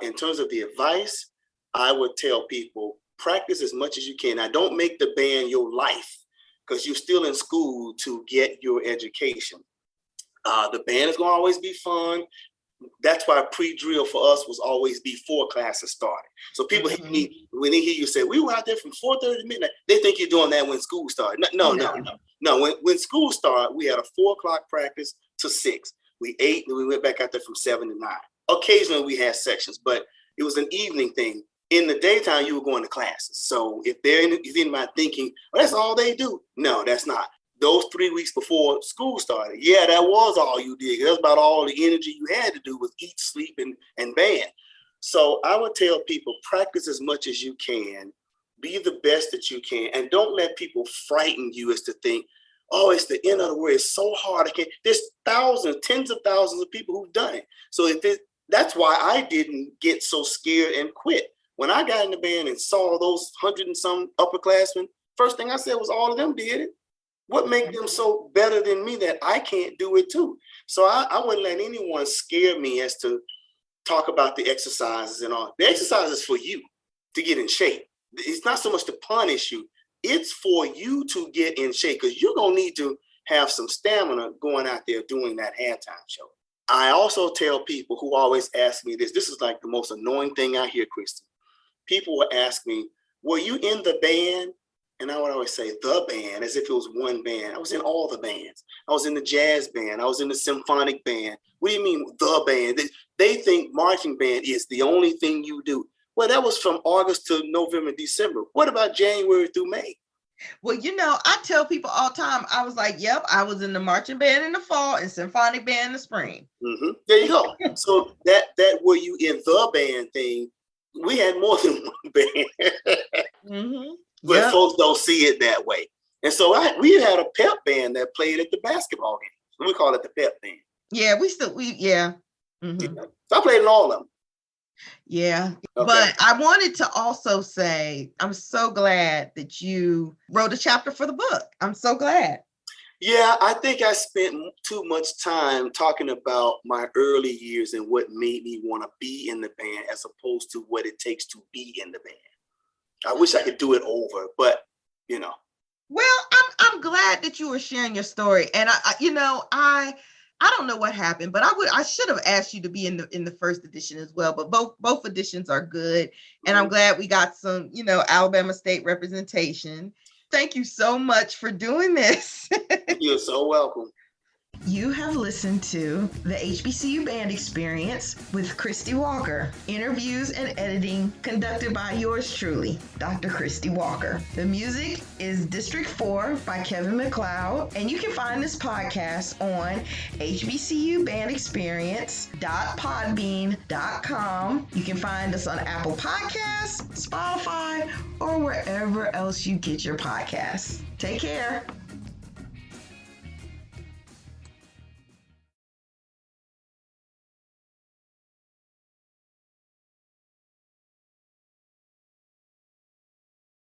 In terms of the advice, I would tell people, practice as much as you can. Now, don't make the band your life, because you're still in school to get your education. The band is going to always be fun. That's why pre-drill for us was always before classes started. So people hit me when they hear you say, we were out there from 4:30 to midnight. They think you're doing that when school started. No. When school started, we had a 4:00 practice to 6. We ate and we went back out there from 7 to 9. Occasionally we had sections, but it was an evening thing. In the daytime, you were going to classes. So if anybody thinking, well, that's all they do. No, that's not. Those 3 weeks before school started, that was all you did. That's about all the energy you had to do was eat, sleep, and band. So I would tell people, practice as much as you can. Be the best that you can. And don't let people frighten you as to think, oh, it's the end of the world. It's so hard. There's thousands, tens of thousands of people who've done it. So that's why I didn't get so scared and quit. When I got in the band and saw those 100 and some upperclassmen, first thing I said was all of them did it. What makes them so better than me that I can't do it too? So I wouldn't let anyone scare me as to talk about the exercises and all. The exercise is for you to get in shape. It's not so much to punish you. It's for you to get in shape, because you're going to need to have some stamina going out there doing that halftime show. I also tell people who always ask me this is like the most annoying thing I hear, Christy. People will ask me, were you in the band? And I would always say the band, as if it was one band. I was in all the bands. I was in the jazz band. I was in the symphonic band. What do you mean the band? They think marching band is the only thing you do. Well, that was from August to November, December. What about January through May? Well, I tell people all the time, I was like, yep, I was in the marching band in the fall and symphonic band in the spring. There you go. So that were you in the band thing, we had more than one band. But folks don't see it that way. And so we had a pep band that played at the basketball games. We call it the pep band. Yeah, So I played in all of them. Yeah. Okay. But I wanted to also say, I'm so glad that you wrote a chapter for the book. I'm so glad. Yeah, I think I spent too much time talking about my early years and what made me want to be in the band as opposed to what it takes to be in the band. I wish I could do it over, but Well, I'm glad that you were sharing your story, and I don't know what happened, but I should have asked you to be in the first edition as well. But both editions are good, and I'm glad we got some Alabama State representation. Thank you so much for doing this. You're so welcome. You have listened to the HBCU Band Experience with Christy Walker. Interviews and editing conducted by yours truly, Dr. Christy Walker. The music is District 4 by Kevin MacLeod, and you can find this podcast on hbcubandexperience.podbean.com. You can find us on Apple Podcasts, Spotify, or wherever else you get your podcasts. Take care.